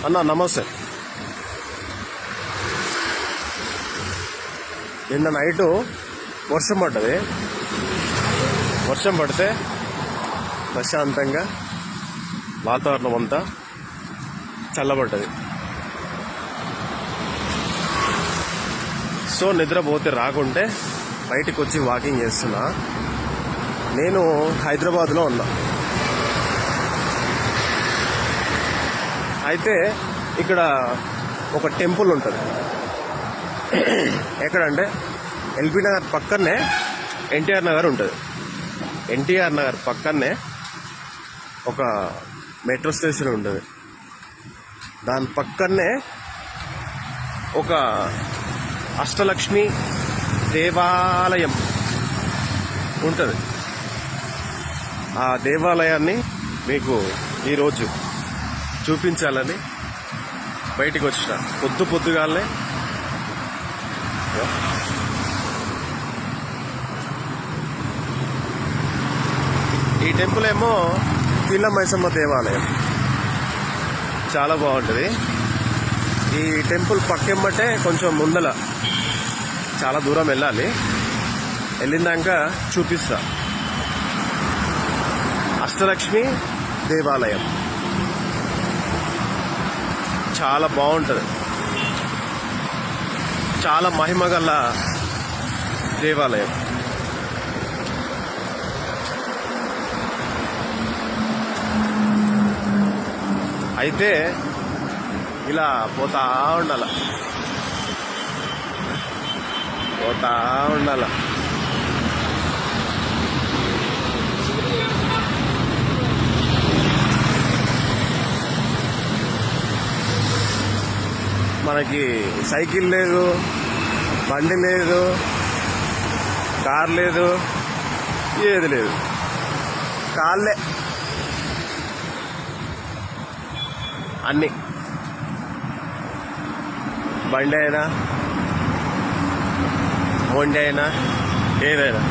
అన్న నమస్తే. నిన్న నైటు వర్షం పడ్డది. వర్షం పడితే ప్రశాంతంగా వాతావరణం అంతా చల్లబడ్డది. సో నిద్రపోతే రాకుంటే బయటికి వచ్చి వాకింగ్ చేస్తున్నా. నేను హైదరాబాద్లో ఉన్నా. అయితే ఇక్కడ ఒక టెంపుల్ ఉంటుంది. ఎక్కడంటే ఎల్బీ నగర్ పక్కనే ఎన్టీఆర్ నగర్ ఉంటుంది. ఎన్టీఆర్ నగర్ పక్కనే ఒక మెట్రో స్టేషన్ ఉంటుంది. దాని పక్కనే ఒక అష్టలక్ష్మి దేవాలయం ఉంటుంది. ఆ దేవాలయాన్ని మీకు ఈరోజు చూపించాలని బయటికి వచ్చిన. పొద్దుగాలనే ఈ టెంపుల్ ఏమో పిల్ల మైసమ్మ దేవాలయం, చాలా బాగుంటుంది. ఈ టెంపుల్ పక్కెమ్మటే కొంచెం ముందల చాలా దూరం వెళ్ళాలి. వెళ్ళినాక చూపిస్తా. అష్టలక్ష్మి దేవాలయం చాలా బాగుంటుంది. చాలా మహిమగల దేవాలయం. అయితే ఇలా పోతా ఉండాల. మనకి సైకిల్ లేదు, బండి లేదు, కార్ లేదు, ఏది లేదు, కాళ్ళే అన్నీ. బండి అయినా మొండి అయినా ఏదైనా.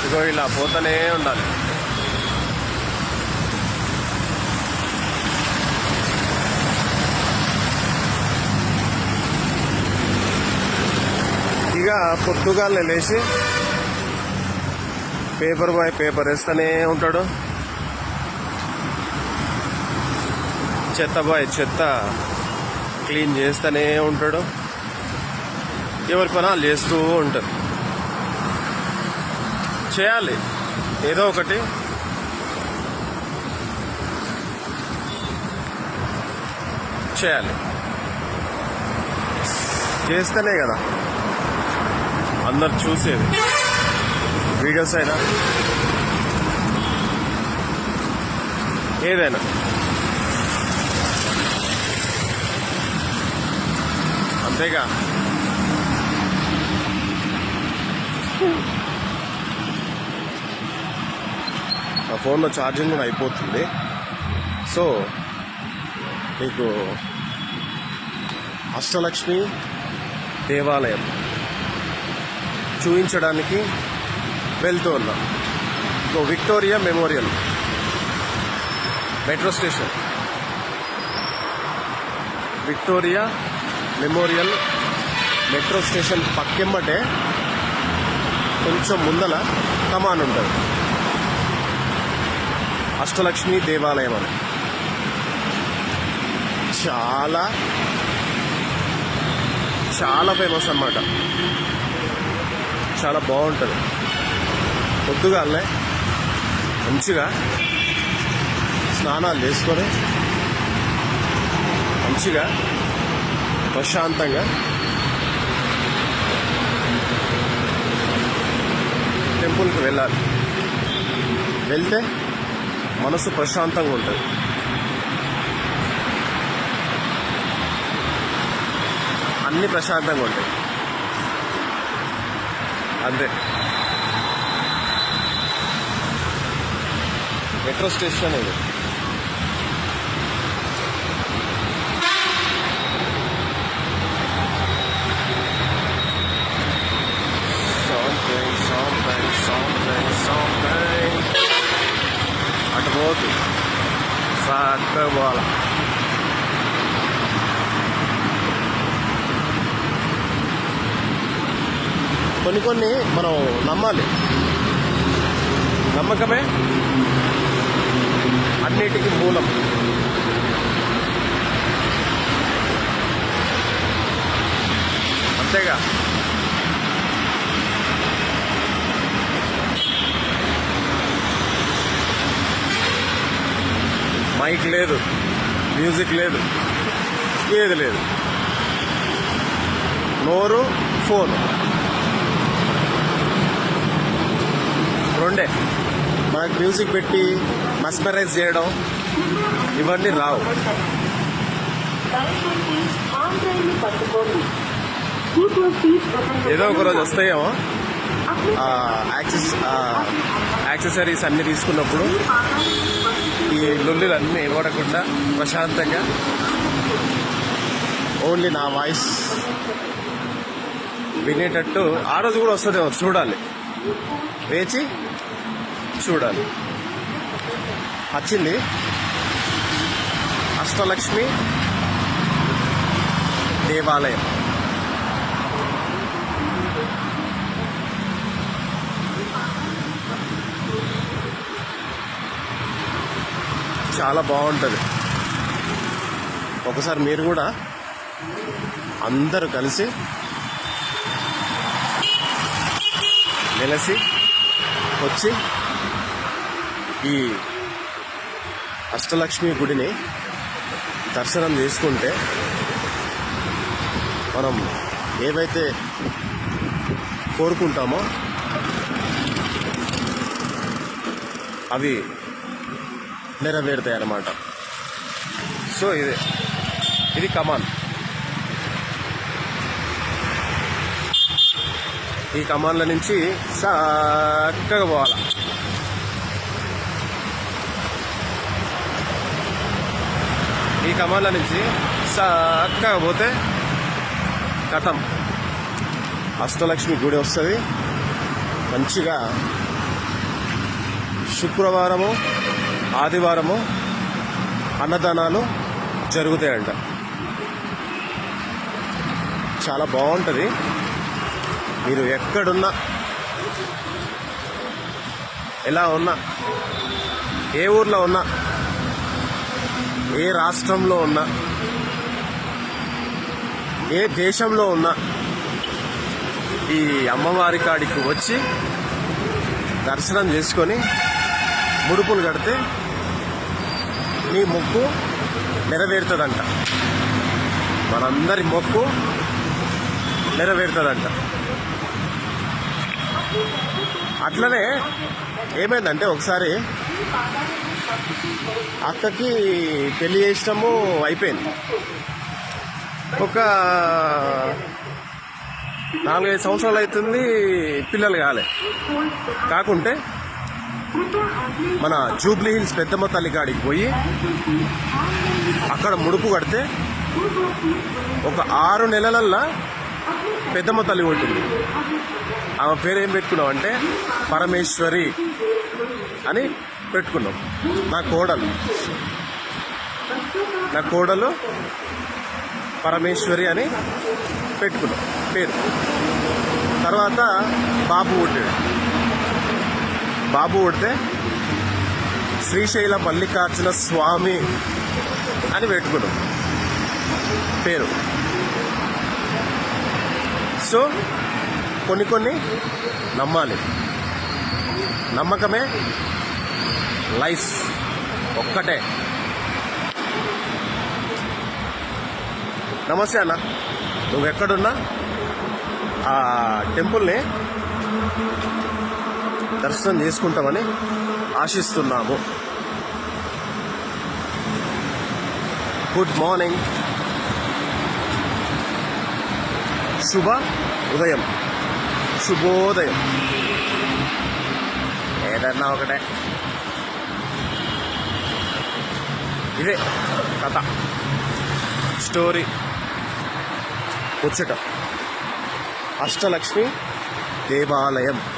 ఇగో ఇలా పోతూనే ఉండాలి. ఇక పొద్దుగాలనే లేచి పేపర్ బాయ్ పేపర్ వేస్తూనే ఉంటాడు, చెత్త బాయ్ చెత్త క్లీన్ చేస్తూనే ఉంటాడు. ఎవరి పనాలు చేస్తూ ఉంటారు. చేయాలి ఏదో ఒకటి. చేయాలి, చేస్తేనే కదా అందరు చూసేది. వీడియోస్ అయినా ఏదైనా. అంతేగా. నా ఫోన్లో ఛార్జింగ్ కూడా అయిపోతుంది. సో మీకు అష్టలక్ష్మి దేవాలయం చూపించడానికి వెళ్తూ ఉన్నా. Victoria Memorial metro station, Victoria Memorial metro station పక్కెమ్మటే కొంచెం ముందల కమాన్ ఉంటుంది. అష్టలక్ష్మి దేవాలయం అని చాలా చాలా ఫేమస్ అన్నమాట. చాలా బాగుంటుంది. పొద్దుగాలనే మంచిగా స్నానాలు చేసుకొని మంచిగా ప్రశాంతంగా టెంపుల్కి వెళ్ళాలి. వెళ్తే మనసు ప్రశాంతంగా ఉంటుంది. అన్నీ ప్రశాంతంగా ఉంటాయి. అంతే. మెట్రో స్టేషన్ ఇది. అటు పోతు చక్కగా పోవాల. కొన్ని మనం నమ్మాలి. నమ్మకమే అన్నిటికీ మూలం. అంతేగా. మైక్ లేదు, మ్యూజిక్ లేదు, ఏది లేదు. నోరు, ఫోన్ రెండే. మనకు మ్యూజిక్ పెట్టి మస్మరైజ్ చేయడం ఇవన్నీ రావు. ఏదో ఒక రోజు వస్తాయేమో యాక్సెసరీస్ అన్ని తీసుకున్నప్పుడు ఈ లొల్లులు అన్నీ ఇవ్వడకుండా ప్రశాంతంగా ఓన్లీ నా వాయిస్ వినేటట్టు ఆ రోజు కూడా వస్తుందేమో. చూడాలి, వేచి చూడాలి. వచ్చింది అష్టలక్ష్మి దేవాలయం. చాలా బాగుంటుంది. ఒకసారి మీరు కూడా అందరూ కలిసి వెలసి వచ్చి ఈ అష్టలక్ష్మి గుడిని దర్శనం చేసుకుంటే మనం ఏవైతే కోరుకుంటామో అవి నెరవేరుతాయి అన్నమాట. సో ఇది కమాన్. ఈ కమాన్ల నుంచి చక్కగా పోవాల. ఈ కమాన్ల నుంచి చక్కగా పోతే కథం అష్టలక్ష్మి గుడి వస్తుంది. మంచిగా శుక్రవారము, ఆదివారము అన్నదానాలు జరుగుతాయంట. చాలా బాగుంటుంది. మీరు ఎక్కడున్నా, ఎలా ఉన్నా, ఏ ఊర్లో ఉన్నా, ఏ రాష్ట్రంలో ఉన్నా, ఏ దేశంలో ఉన్నా ఈ అమ్మవారి కాడికి వచ్చి దర్శనం చేసుకొని ముడుపులు కడితే నీ మొక్కు నెరవేరుతుందంట. మనందరి మొక్కు నెరవేరుతుందంట. అట్లనే ఏమైందంటే ఒకసారి అక్కకి పెళ్లి చేసినాము, అయిపోయింది. ఒక 4-5 సంవత్సరాలు అవుతుంది, పిల్లలు కాకుంటే మన జూబ్లీ హిల్స్ పెద్దమ్మ తల్లి కాడికి పోయి అక్కడ ముడుపు కడితే ఒక 6 నెలలల్లా పెద్దమ్మ తల్లి ఉంటుంది. ఆమె పేరు ఏం పెట్టుకున్నాం అంటే పరమేశ్వరి అని పెట్టుకున్నాం. నా కోడలు పరమేశ్వరి అని పెట్టుకున్నాం పేరు. తర్వాత బాబు పుడితే శ్రీశైల మల్లికార్జున స్వామి అని పెట్టుకున్నాం పేరు. సో కొన్ని నమ్మాలి. నమ్మకమే లైఫ్. ఒక్కటే. నమస్తే అన్న. నువ్వెక్కడున్నా ఆ టెంపుల్ని దర్శనం చేసుకుంటామని ఆశిస్తున్నాము. గుడ్ మార్నింగ్, శుభ ఉదయం, శుభోదయం, ఏదన్నా ఒకటే. ఇదే కథ, స్టోరీ, ముచ్చట. అష్టలక్ష్మి దేవాలయం.